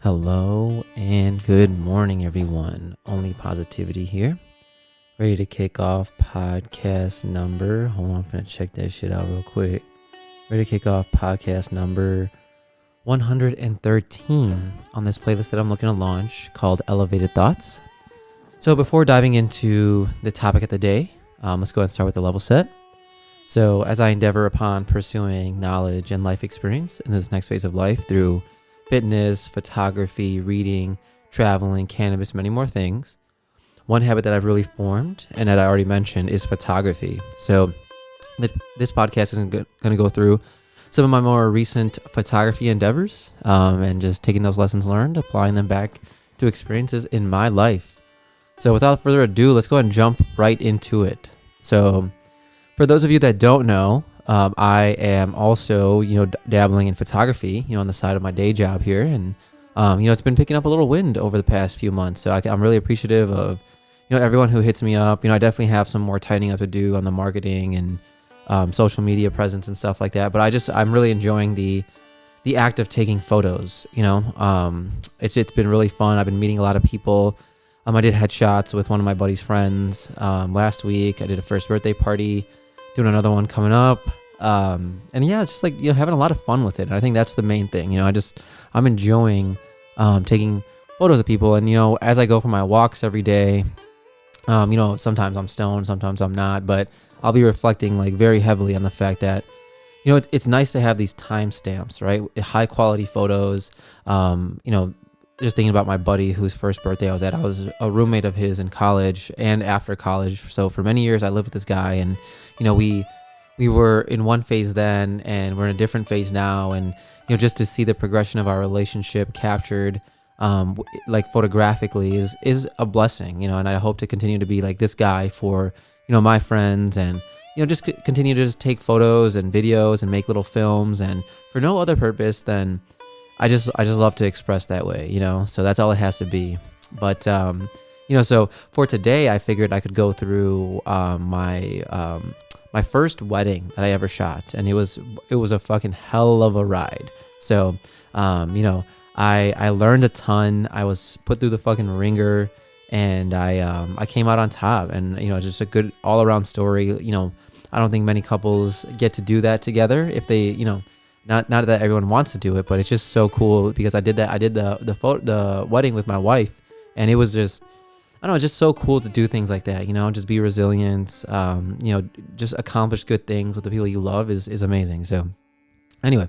Hello and good morning, everyone. Only positivity here. Ready to kick off podcast number. Hold on, I'm gonna check that shit out real quick. Ready to kick off podcast number 113 on this playlist that I'm looking to launch called Elevated Thoughts. So before diving into the topic of the day, let's go ahead and start with the level set. So as I endeavor upon pursuing knowledge and life experience in this next phase of life through fitness, photography, reading, traveling, cannabis, many more things. One habit that I've really formed and that I already mentioned is photography. So this podcast is going to go through some of my more recent photography endeavors and just taking those lessons learned, applying them back to experiences in my life. So without further ado, let's go ahead and jump right into it. So for those of you that don't know, I am also, dabbling in photography, on the side of my day job here. And, it's been picking up a little wind over the past few months. So I'm really appreciative of, everyone who hits me up. I definitely have some more tightening up to do on the marketing and social media presence and stuff like that. But I'm really enjoying the act of taking photos, it's been really fun. I've been meeting a lot of people. I did headshots with one of my buddy's friends last week. I did a first birthday party, doing another one coming up. And yeah, it's just like, having a lot of fun with it. And I think that's the main thing. I'm enjoying taking photos of people. And, as I go for my walks every day, sometimes I'm stoned, sometimes I'm not, but I'll be reflecting like very heavily on the fact that, it's nice to have these timestamps, right? High quality photos. Just thinking about my buddy whose first birthday I was at. I was a roommate of his in college and after college. So for many years I lived with this guy, and we were in one phase then and we're in a different phase now. And just to see the progression of our relationship captured like photographically is a blessing, and I hope to continue to be like this guy for my friends, and just continue to just take photos and videos and make little films, and for no other purpose than I just love to express that way, so that's all it has to be. But so for today I figured I could go through my first wedding that I ever shot, and it was a fucking hell of a ride. So I learned a ton. I was put through the fucking ringer, and I came out on top, and just a good all around story. I don't think many couples get to do that together if they not that everyone wants to do it, but it's just so cool because I did the wedding with my wife, and it was just, I don't know, just so cool to do things like that, just be resilient, just accomplish good things with the people you love is amazing. So anyway,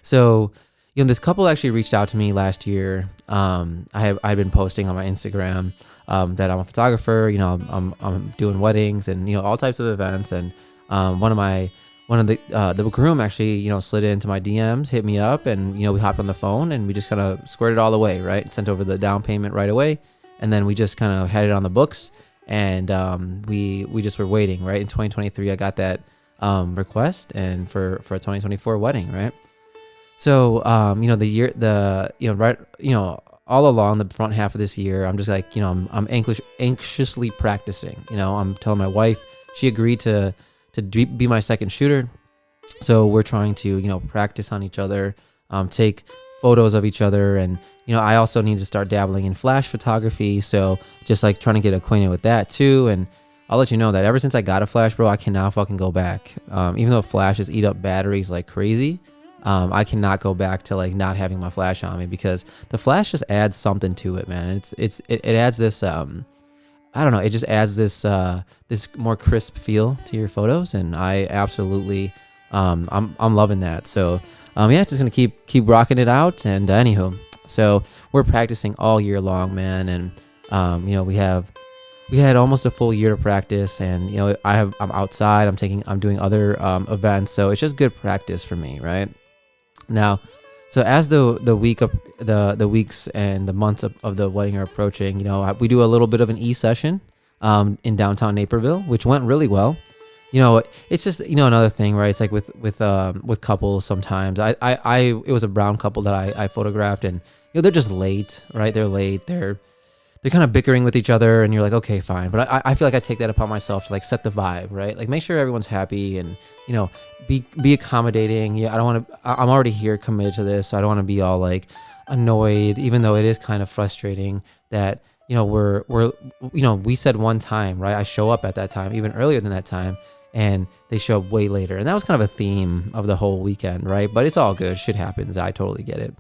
this couple actually reached out to me last year. I've been posting on my Instagram that I'm a photographer, I'm doing weddings and, all types of events. And one of the groom actually, slid into my DMs, hit me up, and, we hopped on the phone and we just kind of squared it all away, right? Sent over the down payment right away. And then we just kind of had it on the books, and we just were waiting, right? In 2023, I got that request, and for a 2024 wedding, right? So, all along the front half of this year, I'm just like, I'm anxiously practicing. I'm telling my wife, she agreed to be my second shooter. So we're trying to, practice on each other, take photos of each other. And, I also need to start dabbling in flash photography. So just like trying to get acquainted with that too. And I'll let you know that ever since I got a flash, bro, I cannot fucking go back. Even though flashes eat up batteries like crazy, I cannot go back to like not having my flash on me, because the flash just adds something to it, man. It adds this, I don't know. It just adds this more crisp feel to your photos, and I absolutely, I'm loving that. So, just gonna keep rocking it out. And anywho, so we're practicing all year long, man, and we had almost a full year to practice, and I'm outside. I'm doing other events, so it's just good practice for me, right? Now, so as the weeks and the months of the wedding are approaching, we do a little bit of an e-session in downtown Naperville, which went really well. It's just, another thing, right? It's like with couples sometimes. It was a brown couple that I photographed, and they're just late, right? They're late. They're kind of bickering with each other, and you're like, okay, fine. But I feel like I take that upon myself to like set the vibe, right? Like make sure everyone's happy, and be accommodating. Yeah, I don't want to. I'm already here, committed to this, so I don't want to be all like, annoyed, even though it is kind of frustrating that, we said one time, right? I show up at that time, even earlier than that time, and they show up way later. And that was kind of a theme of the whole weekend, right? But it's all good. Shit happens. I totally get it.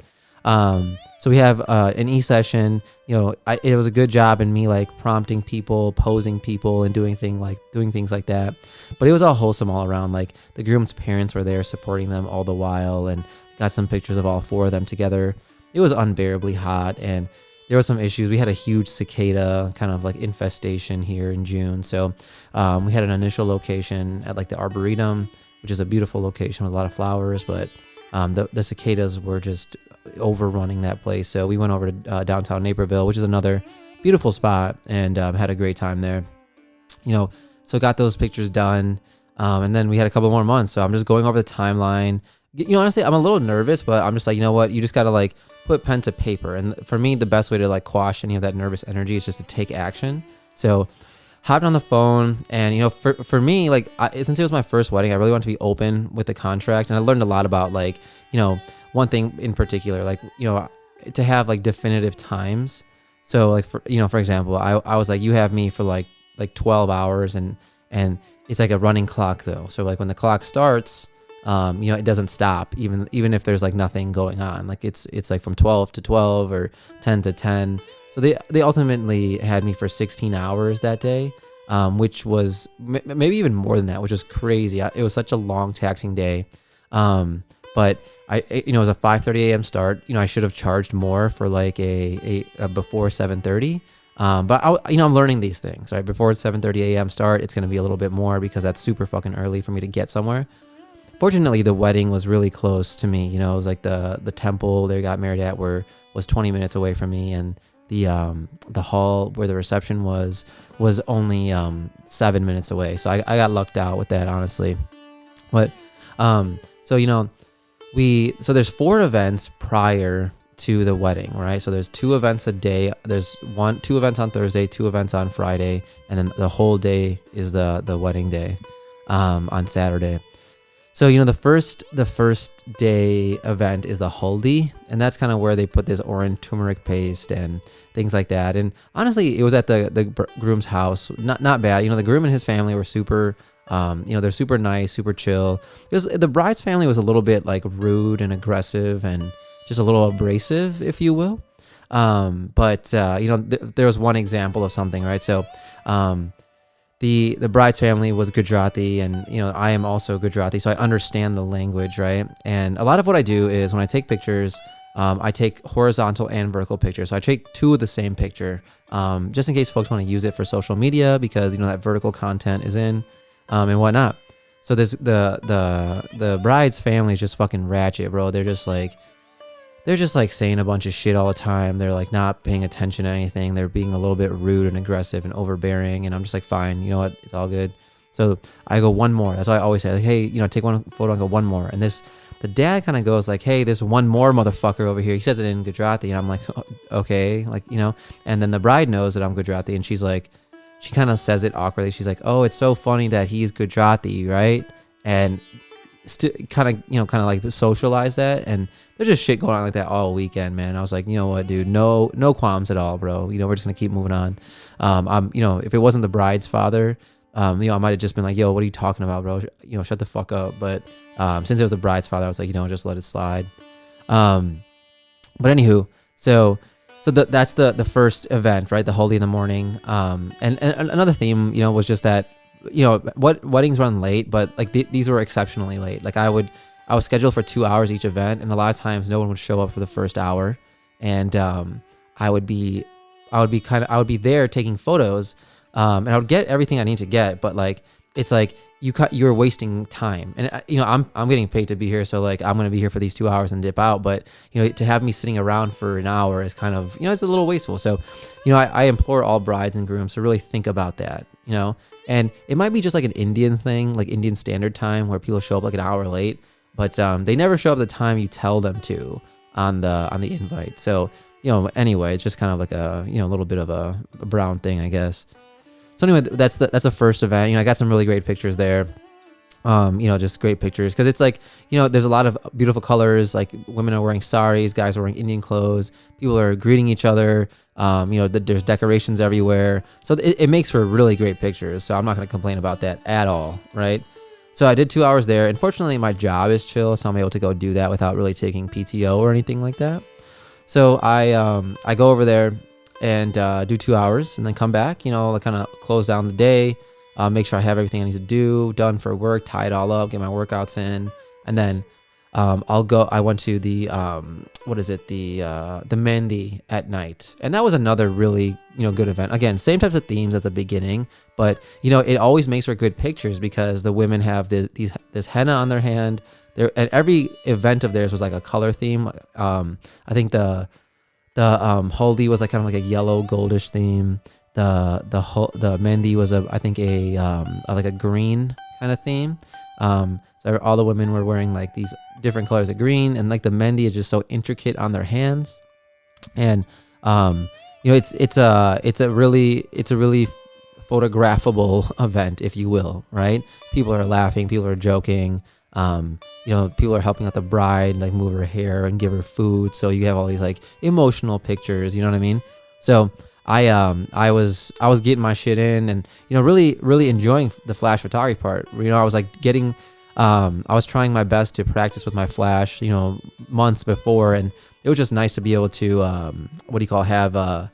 So we have an e-session. It was a good job in me like prompting people, posing people, and doing things like that. But it was all wholesome all around. Like the groom's parents were there supporting them all the while, and got some pictures of all four of them together. It was unbearably hot, and there were some issues. We had a huge cicada kind of like infestation here in June. So we had an initial location at like the Arboretum, which is a beautiful location with a lot of flowers, but the cicadas were just overrunning that place. So we went over to downtown Naperville, which is another beautiful spot, and had a great time there. So got those pictures done, and then we had a couple more months. So I'm just going over the timeline. Honestly, I'm a little nervous, but I'm just like, you know what? You just got to like put pen to paper. And for me, the best way to like quash any of that nervous energy is just to take action. So hopped on the phone, and for me, like since it was my first wedding, I really wanted to be open with the contract, and I learned a lot about like one thing in particular, like to have like definitive times. So like for example, I was like, you have me for like 12 hours, and it's like a running clock though. So like when the clock starts, it doesn't stop even if there's like nothing going on. Like it's like from 12 to 12 or 10 to 10. So they ultimately had me for 16 hours that day, which was maybe even more than that, which was crazy. It was such a long, taxing day. But it was a 5:30 a.m. start. I should have charged more for like a before 7:30. But I'm learning these things, right? Before 7:30 a.m. start, it's going to be a little bit more because that's super fucking early for me to get somewhere. Fortunately, the wedding was really close to me. It was like the temple they got married at was 20 minutes away from me, and the hall where the reception was only 7 minutes away. So I got lucked out with that, honestly. But so there's 4 events prior to the wedding, right? So there's 2 events a day. There's 2 events on Thursday, 2 events on Friday, and then the whole day is the wedding day on Saturday. So the first day event is the haldi, and that's kind of where they put this orange turmeric paste and things like that. And honestly, it was at the groom's house. Not bad. The groom and his family were super. They're super nice, super chill. Because the bride's family was a little bit like rude and aggressive and just a little abrasive, if you will. But there was one example of something, right? So, the bride's family was Gujarati, and I am also Gujarati, so I understand the language, right? And a lot of what I do is when I take pictures, I take horizontal and vertical pictures. So I take 2 of the same picture, just in case folks want to use it for social media, because that vertical content is in, and whatnot. So this the bride's family is just fucking ratchet, bro. They're just like saying a bunch of shit all the time. They're like not paying attention to anything. They're being a little bit rude and aggressive and overbearing. And I'm just like, fine, you know what? It's all good. So I go one more. That's why I always say, like, hey, take one photo and go one more. And the dad kind of goes like, hey, there's one more motherfucker over here. He says it in Gujarati. And I'm like, oh, okay. Like, and then the bride knows that I'm Gujarati. And she's like, she kind of says it awkwardly. She's like, oh, it's so funny that he's Gujarati, right? And still kind of like socialize that. And there's just shit going on like that all weekend, man. I was like, you know what, dude, no qualms at all, bro. We're just gonna keep moving on. If it wasn't the bride's father, I might have just been like, yo, what are you talking about, bro? Shut the fuck up. But since it was the bride's father, I was like, just let it slide. But anywho, so that's the first event, right? The haldi in the morning. And another theme, was just that, what weddings run late, but like these were exceptionally late. Like I was scheduled for 2 hours each event, and a lot of times no one would show up for the first hour, and I would be there taking photos, and I would get everything I need to get, but like it's like you're wasting time, and I'm getting paid to be here, so like I'm gonna be here for these 2 hours and dip out, but to have me sitting around for an hour is kind of it's a little wasteful. So I implore all brides and grooms to really think about that, and it might be just like an Indian thing, like Indian Standard Time, where people show up like an hour late. But they never show up the time you tell them to on the invite. So, anyway, it's just kind of like a, little bit of a brown thing, I guess. So anyway, that's the first event. I got some really great pictures there. Just great pictures, because it's like, there's a lot of beautiful colors. Like women are wearing saris, guys are wearing Indian clothes, people are greeting each other. There's decorations everywhere, so it makes for really great pictures. So I'm not going to complain about that at all, right? So I did 2 hours there. Unfortunately, my job is chill, so I'm able to go do that without really taking PTO or anything like that. So I go over there and do 2 hours, and then come back, kind of close down the day, make sure I have everything I need to do done for work, tie it all up, get my workouts in, and then I went to the the Mehndi at night, and that was another really good event. Again, same types of themes as the beginning, but it always makes for good pictures because the women have this henna on their hand. And every event of theirs was like a color theme. I think the Haldi was like kind of like a yellow goldish theme. The Mehndi was like a green kind of theme. So all the women were wearing like these different colors of green, and like the Mehndi is just so intricate on their hands. And it's a really photographable event, if you will, right? People are laughing, people are joking. People are helping out the bride, like move her hair and give her food. So you have all these like emotional pictures, you know what I mean? So I was getting my shit in, and really really enjoying the flash photography part. I was like I was trying my best to practice with my flash, months before, and it was just nice to be able to have that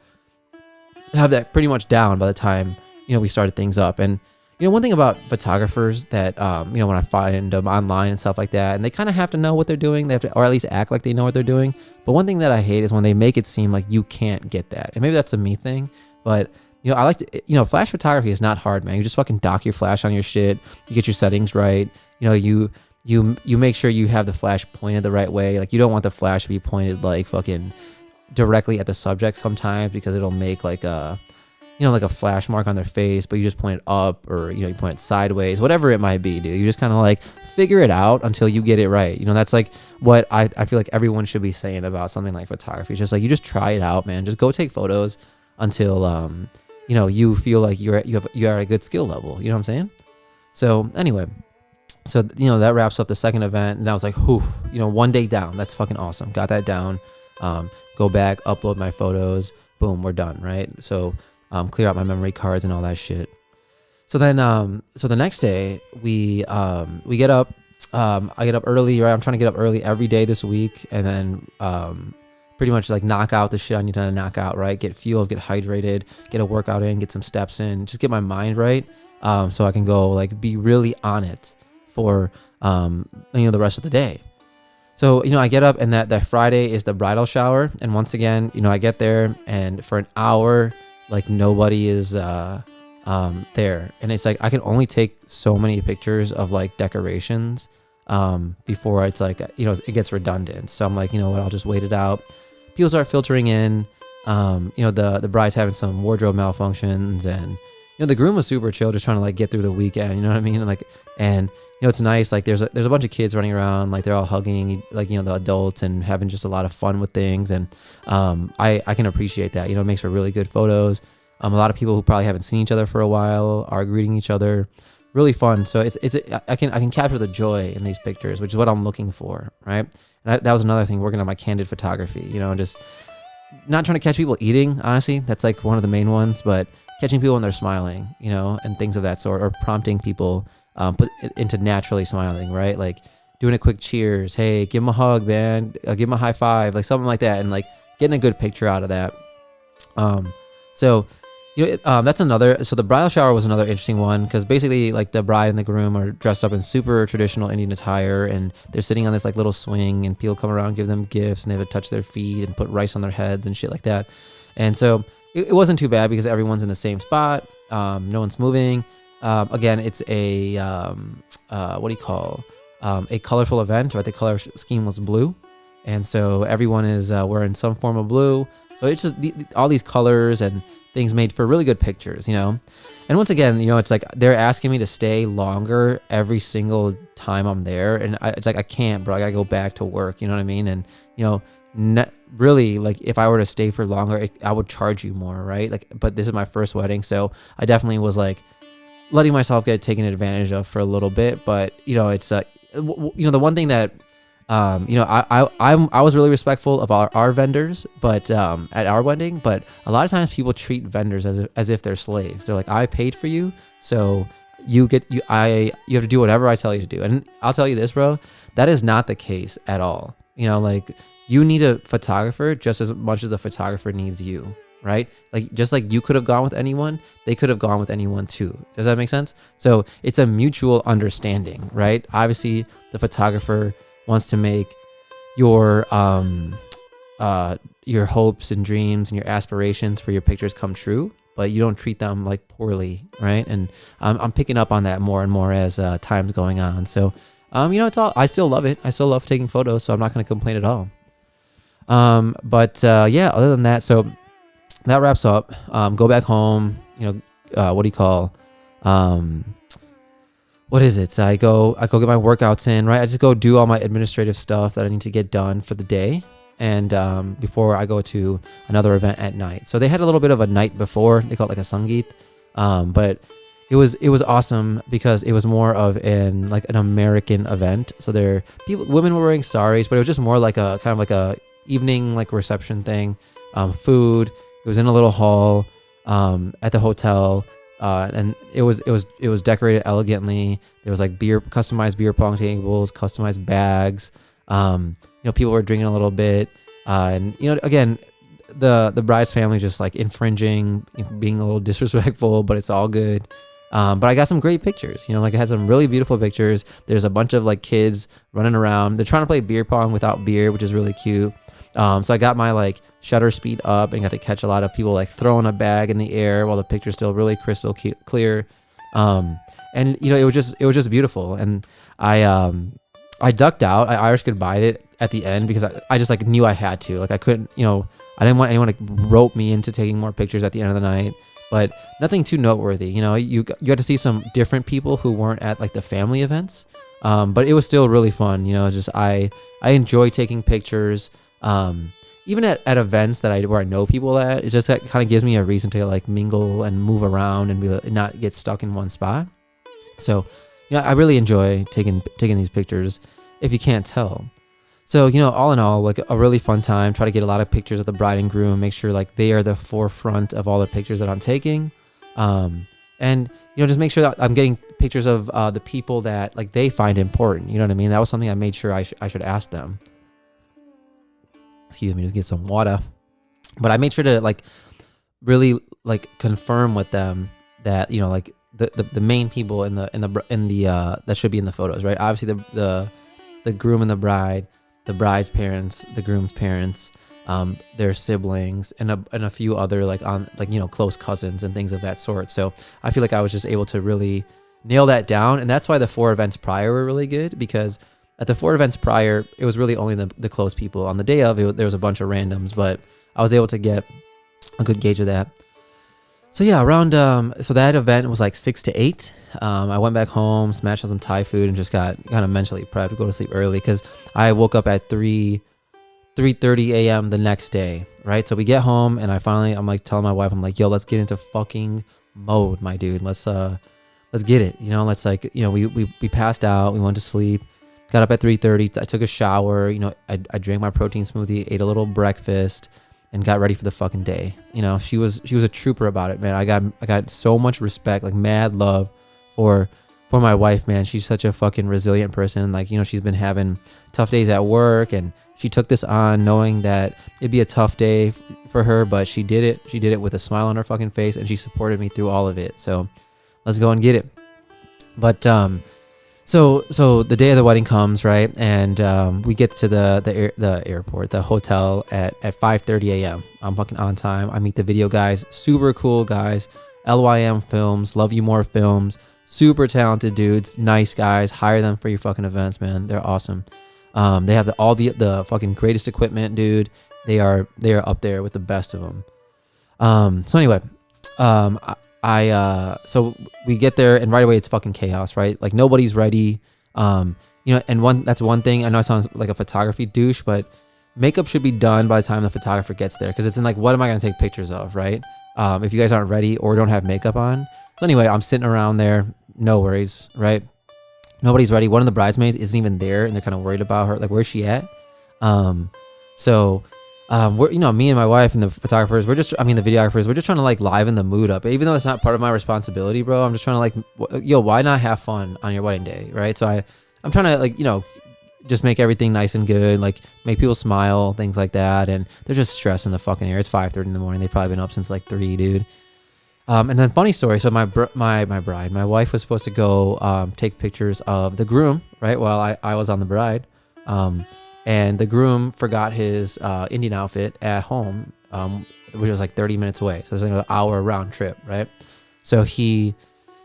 pretty much down by the time we started things up. And one thing about photographers that when I find them online and stuff like that, and they kind of have to know what they're doing, they have to, or at least act like they know what they're doing. But one thing that I hate is when they make it seem like you can't get that. And maybe that's a me thing, but I like to, flash photography is not hard, man. You just fucking dock your flash on your shit. You get your settings right. You make sure you have the flash pointed the right way. Like you don't want the flash to be pointed like fucking directly at the subject sometimes, because it'll make like a flash mark on their face, but you just point it up, or you point it sideways, whatever it might be, dude. You just kind of like figure it out until you get it right. That's like what I feel like everyone should be saying about something like photography. It's just like, you just try it out, man. Just go take photos until you feel like you're at a good skill level. You know what I'm saying? So anyway, that wraps up the second event, and I was like, whew, 1 day down. That's fucking awesome. Got that down. Go back, upload my photos. Boom, we're done, right? So clear out my memory cards and all that shit. So then, so the next day we get up. I get up early, right? I'm trying to get up early every day this week, and then pretty much like knock out the shit I need to knock out, right? Get fueled, get hydrated, get a workout in, get some steps in, just get my mind right, so I can go like be really on it for the rest of the day. So I get up, and that Friday is the bridal shower, and once again I get there, and for an hour like nobody is there, and it's like I can only take so many pictures of like decorations before it's like it gets redundant. So I'm like, what, I'll just wait it out. People start filtering in. The bride's having some wardrobe malfunctions, and the groom was super chill, just trying to like get through the weekend, you know what I mean? And it's nice, like there's a bunch of kids running around, like they're all hugging like the adults and having just a lot of fun with things. And I can appreciate that. It makes for really good photos. A lot of people who probably haven't seen each other for a while are greeting each other. Really fun. So I can capture the joy in these pictures, which is what I'm looking for, right? And that was another thing, working on my candid photography, just not trying to catch people eating, honestly. That's like one of the main ones, but catching people when they're smiling, and things of that sort, or prompting people put it into naturally smiling, right? Like doing a quick cheers, hey, give them a hug, man, give them a high five, like something like that, and like getting a good picture out of that. That's another. So the bridal shower was another interesting one, because basically like the bride and the groom are dressed up in super traditional Indian attire, and they're sitting on this like little swing, and people come around and give them gifts, and they have to touch their feet and put rice on their heads and shit like that. And so it wasn't too bad because everyone's in the same spot. No one's moving. Again, it's a a colorful event, right? The color scheme was blue, and so everyone is wearing some form of blue. So it's just all these colors and things made for really good pictures, And once again, it's like they're asking me to stay longer every single time I'm there, and it's like I can't, bro. I gotta go back to work. You know what I mean? And really, like if I were to stay for longer, I would charge you more, right? Like, but this is my first wedding, so I definitely was like, letting myself get taken advantage of for a little bit. But it's the one thing that I was really respectful of our vendors, but at our wedding. But a lot of times people treat vendors as if they're slaves. They're like, I paid for you, so you have to do whatever I tell you to do. And I'll tell you this, bro, that is not the case at all. Like, you need a photographer just as much as the photographer needs you, right? Like, just like you could have gone with anyone, they could have gone with anyone too. Does that make sense? So it's a mutual understanding, right? Obviously, the photographer wants to make your hopes and dreams and your aspirations for your pictures come true, but you don't treat them like poorly, right? And I'm picking up on that more and more as time's going on. So it's all, I still love it. I still love taking photos, so I'm not going to complain at all. But other than that, so that wraps up. Go back home, what is it? So I go get my workouts in, right? I just go do all my administrative stuff that I need to get done for the day. And before I go to another event at night. So they had a little bit of a night before. They call it like a Sangeet. But it was awesome because it was more of an American event. So women were wearing saris, but it was just more like a kind of like a evening like reception thing. Food. It was in a little hall at the hotel. And it was decorated elegantly. There was like customized beer pong tables, customized bags. People were drinking a little bit. And again, the bride's family just like infringing, being a little disrespectful, but it's all good. But I got some great pictures, I had some really beautiful pictures. There's a bunch of like kids running around. They're trying to play beer pong without beer, which is really cute. So I got my like shutter speed up and got to catch a lot of people like throwing a bag in the air while the picture's still really crystal clear. And it was just beautiful. And I ducked out. I Irish goodbye'd it at the end because I just like knew I had to. Like I couldn't, I didn't want anyone to rope me into taking more pictures at the end of the night. But nothing too noteworthy. You got to see some different people who weren't at like the family events. But it was still really fun. Just I enjoy taking pictures. Even at events where I know people at, it just kind of gives me a reason to like mingle and move around and not get stuck in one spot. So, I really enjoy taking these pictures, if you can't tell. So, all in all, like a really fun time. Try to get a lot of pictures of the bride and groom, make sure like they are the forefront of all the pictures that I'm taking. And, just make sure that I'm getting pictures of the people that like they find important. You know what I mean? That was something I made sure I should ask them. Excuse me, just get some water. But I made sure to like really like confirm with them that like the main people in the that should be in the photos, right? Obviously the groom and the bride, the bride's parents, the groom's parents, their siblings, and a few other like close cousins and things of that sort. So I feel like I was just able to really nail that down, and that's why the 4 events prior were really good, because at the 4 events prior, it was really only the close people. On the day of, there was a bunch of randoms, but I was able to get a good gauge of that. So yeah, around so that event was like 6 to 8. I went back home, smashed on some Thai food, and just got kind of mentally prepped to go to sleep early because I woke up at 3:30 a.m. the next day, right? So we get home, and I'm like telling my wife, I'm like, yo, let's get into fucking mode, my dude. Let's get it. Let's like, we passed out, we went to sleep. Got up at 3:30. I took a shower. I drank my protein smoothie, ate a little breakfast, and got ready for the fucking day. She was a trooper about it, man. I got so much respect, like mad love for my wife, man. She's such a fucking resilient person. Like, she's been having tough days at work, and she took this on knowing that it'd be a tough day for her, but she did it. She did it with a smile on her fucking face, and she supported me through all of it. So let's go and get it. But So the day of the wedding comes, right? And we get to the airport, the hotel at 5:30 a.m. I'm fucking on time. I meet the video guys, super cool guys. LYM Films, Love You More Films, super talented dudes, nice guys. Hire them for your fucking events, man. They're awesome. They have all the fucking greatest equipment, dude. They are up there with the best of them. So anyway, so we get there, and right away it's fucking chaos, right? Like nobody's ready. And that's one thing. I know I sound like a photography douche, but makeup should be done by the time the photographer gets there, because it's in like, what am I gonna take pictures of, right? If you guys aren't ready or don't have makeup on, So anyway, I'm sitting around there, no worries, right? Nobody's ready. One of the bridesmaids isn't even there, and they're kind of worried about her. Like, where's she at? So we're, me and my wife and the photographers, the videographers, we're just trying to like liven the mood up. Even though it's not part of my responsibility, bro, I'm just trying to like, why not have fun on your wedding day, right? So I'm trying to like, just make everything nice and good, like make people smile, things like that. And there's just stress in the fucking air. It's 5:30 in the morning. They've probably been up since like 3, dude. And then funny story. So my wife was supposed to go take pictures of the groom, right? While I was on the bride. And the groom forgot his Indian outfit at home, which was like 30 minutes away. So it's like an hour round trip, right? So he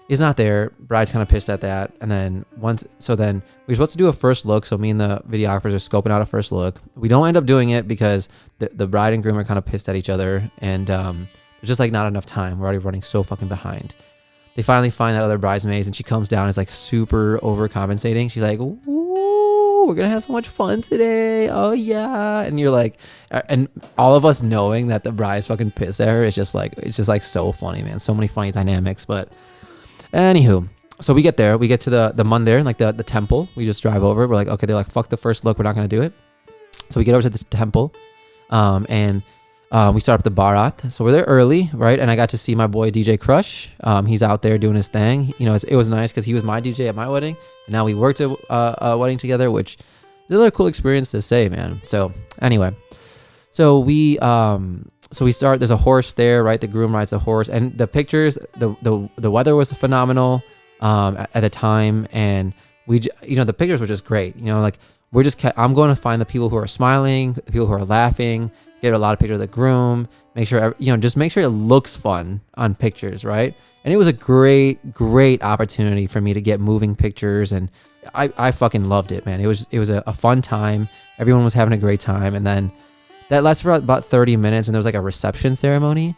is not there. Bride's kind of pissed at that. And then then we're supposed to do a first look. So me and the videographers are scoping out a first look. We don't end up doing it because the bride and groom are kind of pissed at each other. And there's just like not enough time. We're already running so fucking behind. They finally find that other bridesmaids and she comes down and is like super overcompensating. She's like, ooh, we're going to have so much fun today. Oh yeah. And you're like, and all of us knowing that the bride's fucking pissed at her, it's just like so funny, man. So many funny dynamics. But anywho, so we get there. We get to the mandir, like the temple. We just drive over. We're like, okay, they're like, fuck the first look. We're not going to do it. So we get over to the temple and we start up the Bharat. So we're there early, right? And I got to see my boy DJ Crush. He's out there doing his thing. It was nice because he was my DJ at my wedding. And now we worked a wedding together, which is another cool experience to say, man. So anyway, so we start. There's a horse there, right? The groom rides a horse, and the pictures. The weather was phenomenal at the time, and the pictures were just great. I'm going to find the people who are smiling, the people who are laughing. Get a lot of pictures of the groom. Make sure just make sure it looks fun on pictures, right? And it was a great opportunity for me to get moving pictures, and I fucking loved it, man. It was a fun time. Everyone was having a great time, and then that lasted for about 30 minutes, and there was like a reception ceremony.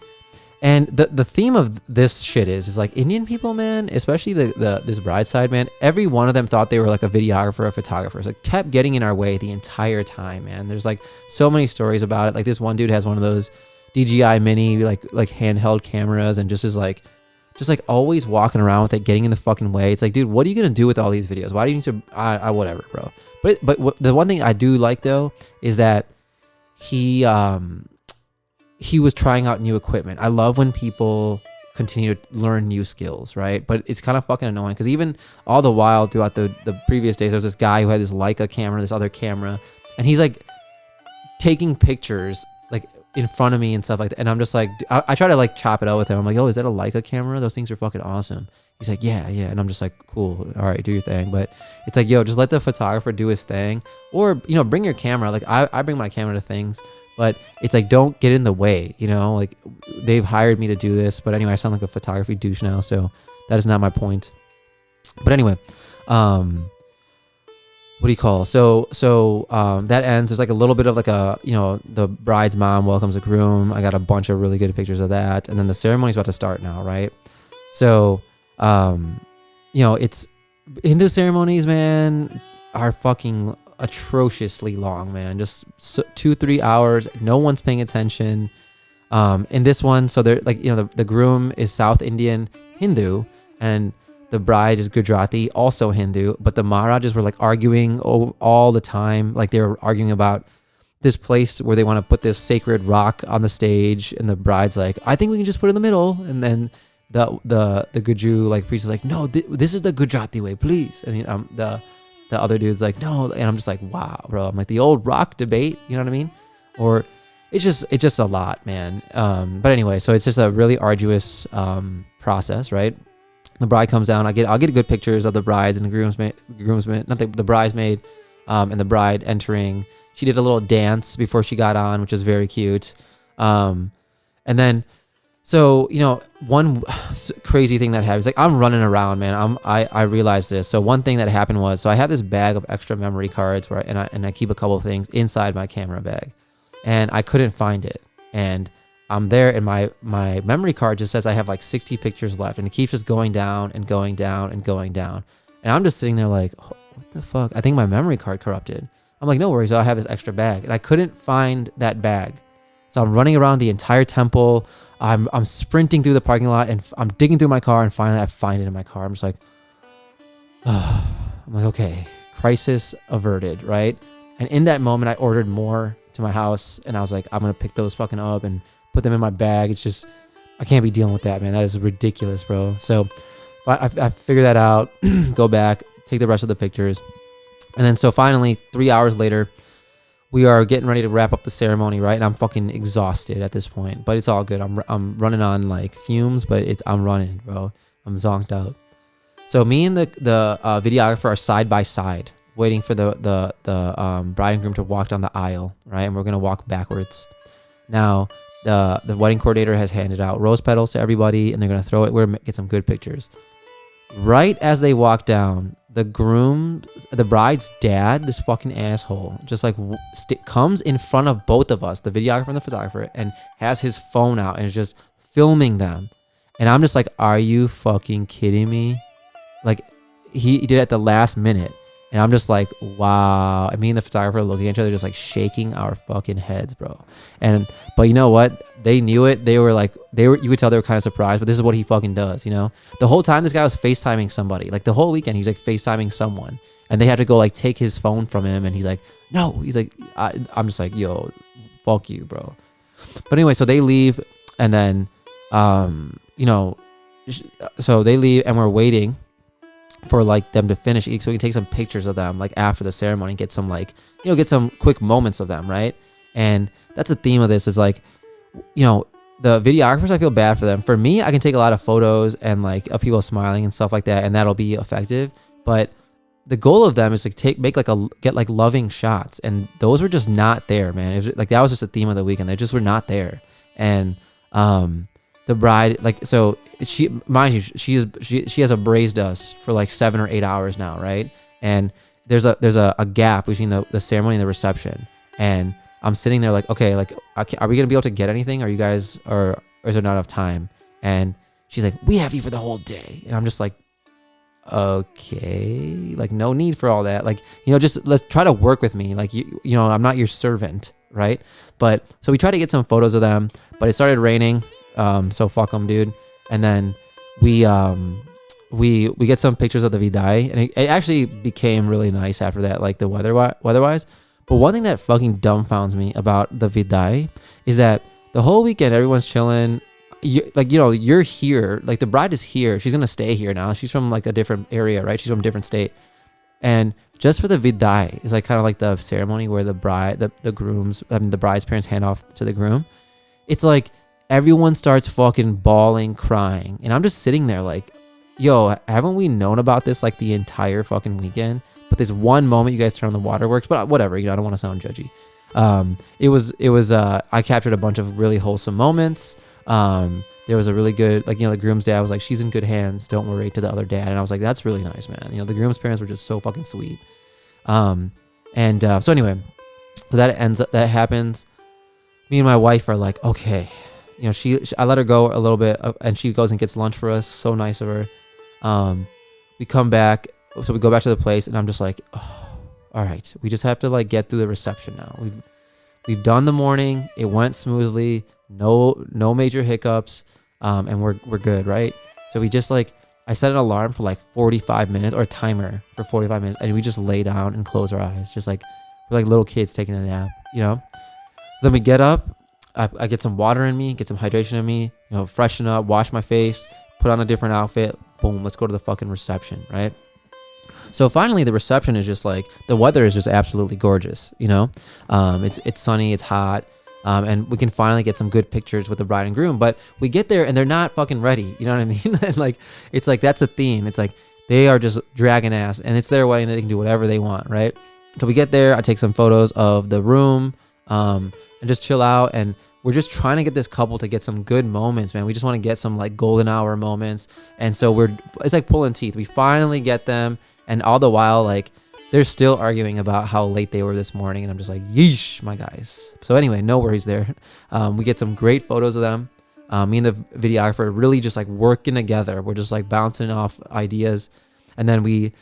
And the theme of this shit is like Indian people, man, especially this bride side, man, every one of them thought they were like a videographer or photographer. So it kept getting in our way the entire time, man. There's like so many stories about it. Like this one dude has one of those DJI mini like handheld cameras and just always walking around with it, getting in the fucking way. It's like, dude, what are you gonna do with all these videos? Why do you need to whatever, bro. But the one thing I do like though is that he was trying out new equipment. I love when people continue to learn new skills, right? But it's kind of fucking annoying because even all the while throughout the previous days, there was this guy who had this Leica camera, this other camera, and he's like taking pictures like in front of me and stuff like that. And I'm just like, I try to like chop it out with him. I'm like, oh, is that a Leica camera? Those things are fucking awesome. He's like, yeah. And I'm just like, cool. All right, do your thing. But it's like, yo, just let the photographer do his thing, or, bring your camera. Like I bring my camera to things. But it's like, don't get in the way, like they've hired me to do this. But anyway, I sound like a photography douche now. So that is not my point. But anyway, what do you call? So that ends. There's like a little bit of like the bride's mom welcomes the groom. I got a bunch of really good pictures of that. And then the ceremony's about to start now, right? So, it's Hindu ceremonies, man, are fucking atrociously long, man. Just 2-3 hours. No one's paying attention. In this one, so they're like, the groom is South Indian Hindu and the bride is Gujarati, also Hindu, but the Maharajas were like arguing all the time. Like they were arguing about this place where they want to put this sacred rock on the stage, and the bride's like, I think we can just put it in the middle. And then the Guju like priest is like, no, this is the Gujarati way, please. And the other dude's like, no. And I'm just like, wow, bro. I'm like, the old rock debate, you know what I mean? Or it's just a lot, man. But anyway, so it's just a really arduous process, right? The bride comes down. I'll get good pictures of the brides and the groomsmen, not the bridesmaid, and the bride entering. She did a little dance before she got on, which was very cute. And then, so, one crazy thing that happens, like I'm running around, man. I realized this. So one thing that happened was, so I have this bag of extra memory cards and I keep a couple of things inside my camera bag, and I couldn't find it. And I'm there, and my memory card just says I have like 60 pictures left, and it keeps just going down and going down and going down. And I'm just sitting there like, oh, what the fuck? I think my memory card corrupted. I'm like, no worries, I have this extra bag, and I couldn't find that bag. So I'm running around the entire temple. I'm sprinting through the parking lot, and I'm digging through my car, and finally I find it in my car. I'm just like, oh. I'm like, okay, crisis averted, right? And in that moment, I ordered more to my house, and I was like, I'm gonna pick those fucking up and put them in my bag. It's just, I can't be dealing with that, man. That is ridiculous, bro. So I figured that out, go back, take the rest of the pictures. And then so finally, 3 hours later, we are getting ready to wrap up the ceremony, right? And I'm fucking exhausted at this point, but it's all good. I'm running on like fumes, but I'm running, bro. I'm zonked out. So me and the videographer are side by side, waiting for the bride and groom to walk down the aisle, right? And we're gonna walk backwards. Now the wedding coordinator has handed out rose petals to everybody, and they're gonna throw it. We're gonna get some good pictures. Right as they walk down, the bride's dad, this fucking asshole, just like comes in front of both of us, the videographer and the photographer, and has his phone out and is just filming them. And I'm just like, are you fucking kidding me? Like, he did it at the last minute. And I'm just like, wow. I mean, the photographer looking at each other, just like shaking our fucking heads, bro. But you know what? They knew it. You could tell they were kind of surprised, but this is what he fucking does, you know? The whole time this guy was FaceTiming somebody. Like the whole weekend, he's like FaceTiming someone. And they had to go like take his phone from him. And he's like, no. He's like, I'm just like, yo, fuck you, bro. But anyway, so they leave. And then, so they leave and we're waiting for like them to finish eating, so we can take some pictures of them like after the ceremony, get some like, get some quick moments of them, right? And that's the theme of this, is like, the videographers, I feel bad for them. For me, I can take a lot of photos and like of people smiling and stuff like that, and that'll be effective. But the goal of them is to get like loving shots, and those were just not there, man. It was like, that was just the theme of the weekend. They just were not there. And the bride, like, so she, mind you, she has abrazed us for like 7 or 8 hours now, right? And there's a gap between the ceremony and the reception, and I'm sitting there like, okay, like, are we gonna be able to get anything? Are you guys, or is there not enough time? And she's like, we have you for the whole day, and I'm just like, okay, like, no need for all that, like, just let's try to work with me, like, I'm not your servant, right? But so we tried to get some photos of them, but it started raining. So fuck them, dude. And then we get some pictures of the vidai, and it actually became really nice after that, like the weather-wise. But one thing that fucking dumbfounds me about the vidai is that the whole weekend everyone's chilling. You're here, like the bride is here. She's gonna stay here now. She's from like a different area, right? She's from a different state. And just for the vidai, it's like kind of like the ceremony where the bride's parents hand off to the groom. It's like everyone starts fucking bawling, crying. And I'm just sitting there like, yo, haven't we known about this like the entire fucking weekend? But this one moment you guys turn on the waterworks, but whatever, I don't want to sound judgy. I captured a bunch of really wholesome moments. There was a really good, like, the groom's dad was like, she's in good hands, don't worry, to the other dad. And I was like, that's really nice, man. The groom's parents were just so fucking sweet. So anyway, so that happens. Me and my wife are like, okay, I let her go a little bit, and she goes and gets lunch for us. So nice of her. We come back, so we go back to the place, and I'm just like, oh, all right, we just have to like get through the reception now. We've done the morning, it went smoothly, no major hiccups, and we're good, right? So we just like, I set an alarm for like 45 minutes, or a timer for 45 minutes, and we just lay down and close our eyes, just like we're like little kids taking a nap, So then we get up. I get some water in me, get some hydration in me, freshen up, wash my face, put on a different outfit. Boom, let's go to the fucking reception, right? So finally, the reception is just like, the weather is just absolutely gorgeous, It's sunny, it's hot, and we can finally get some good pictures with the bride and groom. But we get there and they're not fucking ready, you know what I mean? And like, it's like, that's a theme. It's like, they are just dragging ass, and it's their wedding, they can do whatever they want, right? So we get there, I take some photos of the room, and just chill out, and we're just trying to get this couple to get some good moments, man. We just want to get some like golden hour moments. And so it's like pulling teeth. We finally get them. And all the while, like, they're still arguing about how late they were this morning. And I'm just like, yeesh, my guys. So anyway, no worries there. We get some great photos of them. Me and the videographer really just like working together. We're just like bouncing off ideas. And then we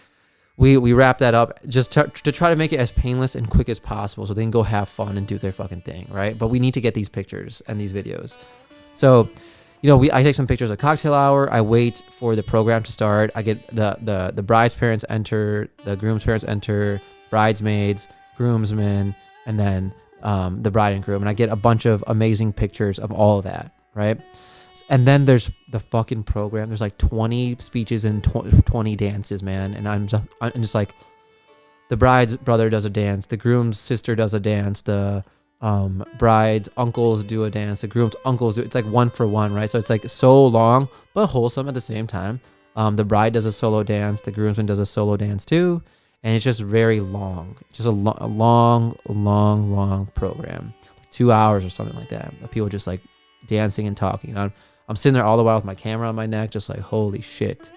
we wrap that up just to try to make it as painless and quick as possible so they can go have fun and do their fucking thing, right? But we need to get these pictures and these videos. So, I take some pictures of cocktail hour. I wait for the program to start. I get the bride's parents enter, the groom's parents enter, bridesmaids, groomsmen, and then the bride and groom. And I get a bunch of amazing pictures of all of that, right? And then there's the fucking program. There's like 20 speeches and 20 dances, man. And I'm just like, the bride's brother does a dance, the groom's sister does a dance, the bride's uncles do a dance, the groom's uncles do. It's like one for one, right? So it's like so long but wholesome at the same time. The bride does a solo dance, the groomsman does a solo dance too, and it's just very long, just a long program, 2 hours or something like that, of people just like dancing and talking. I'm sitting there all the while with my camera on my neck, just like, holy shit.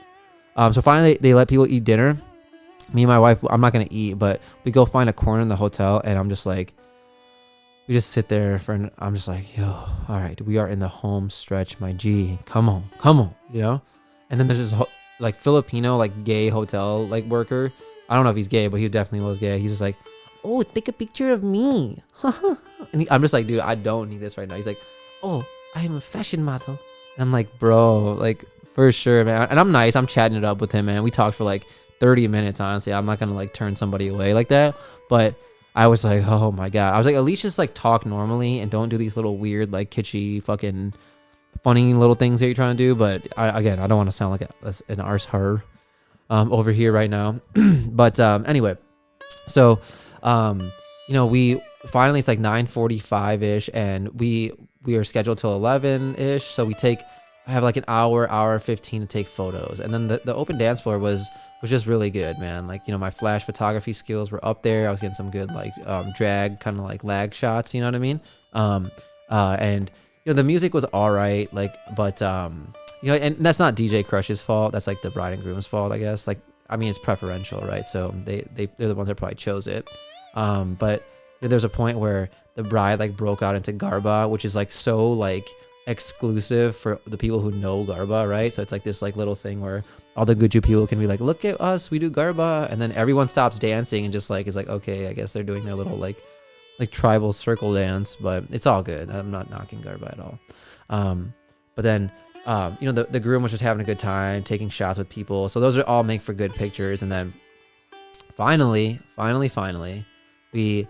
So finally they let people eat dinner. Me and my wife, I'm not gonna eat, but we go find a corner in the hotel, and I'm just like, we just sit there I'm just like, yo, all right, we are in the home stretch, my G. Come on, And then there's this like Filipino, like gay hotel like worker. I don't know if he's gay, but he definitely was gay. He's just like, oh, take a picture of me. And I'm just like, dude, I don't need this right now. He's like, oh, I am a fashion model. And I'm like, bro, like for sure, man. And I'm nice. I'm chatting it up with him, man. We talked for like 30 minutes, honestly. I'm not going to like turn somebody away like that. But I was like, oh my God. I was like, at least just like talk normally and don't do these little weird, like kitschy, fucking funny little things that you're trying to do. But I don't want to sound like an arse horror over here right now. But anyway, so, we finally, it's like 9:45-ish, and we are scheduled till 11-ish. So I have like an hour 15 to take photos. And then the open dance floor was just really good, man. Like, my flash photography skills were up there. I was getting some good like drag kind of like lag shots, you know what I mean? And the music was all right, like, but and that's not DJ Crush's fault. That's like the bride and groom's fault, I guess. Like, I mean, it's preferential, right? So they're the ones that probably chose it. But there's a point where the bride like broke out into Garba, which is like so like exclusive for the people who know Garba, right? So it's like this like little thing where all the Guju people can be like, look at us, we do Garba, and then everyone stops dancing and just like is like, okay, I guess they're doing their little like tribal circle dance, but it's all good. I'm not knocking Garba at all. But then the groom was just having a good time taking shots with people, so those are all make for good pictures. And then finally we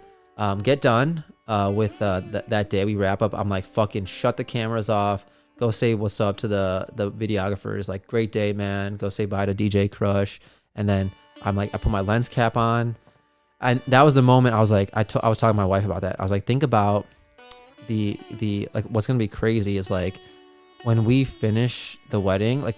get done with that day. We wrap up. I'm like, fucking shut the cameras off, go say what's up to the videographers, like, great day, man, go say bye to DJ Crush. And then I'm like, I put my lens cap on, and that was the moment I was like, I was talking to my wife about that. I was like, think about the like, what's gonna be crazy is like when we finish the wedding, like,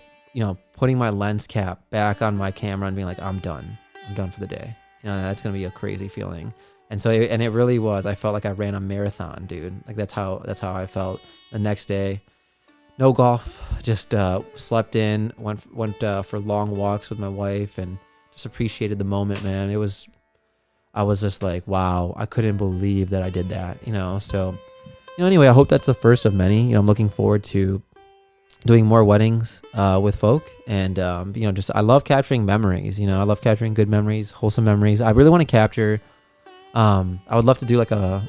putting my lens cap back on my camera and being like, I'm done for the day. That's gonna be a crazy feeling. And so, and it really was. I felt like I ran a marathon, dude. Like that's how I felt the next day. No golf, just slept in, went for long walks with my wife, and just appreciated the moment, man. I was just like, wow, I couldn't believe that I did that, So, anyway, I hope that's the first of many. I'm looking forward to doing more weddings with folk, and just I love capturing memories. I love capturing good memories, wholesome memories. I really want to capture. I would love to do like a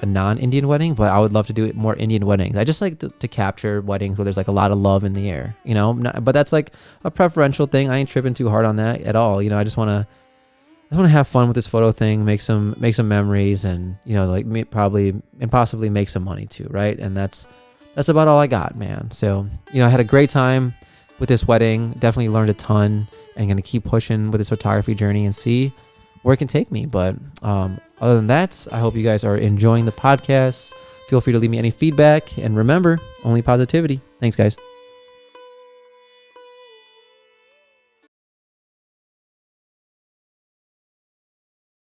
non-Indian wedding, but I would love to do more Indian weddings. I just like to capture weddings where there's like a lot of love in the air, but that's like a preferential thing. I ain't tripping too hard on that at all. I just want to have fun with this photo thing, make some memories, and possibly make some money too, right? And that's about all I got, man. So, I had a great time with this wedding, definitely learned a ton, and gonna keep pushing with this photography journey and see where it can take me. But other than that, I hope you guys are enjoying the podcast. Feel free to leave me any feedback, and remember, only positivity. Thanks, guys.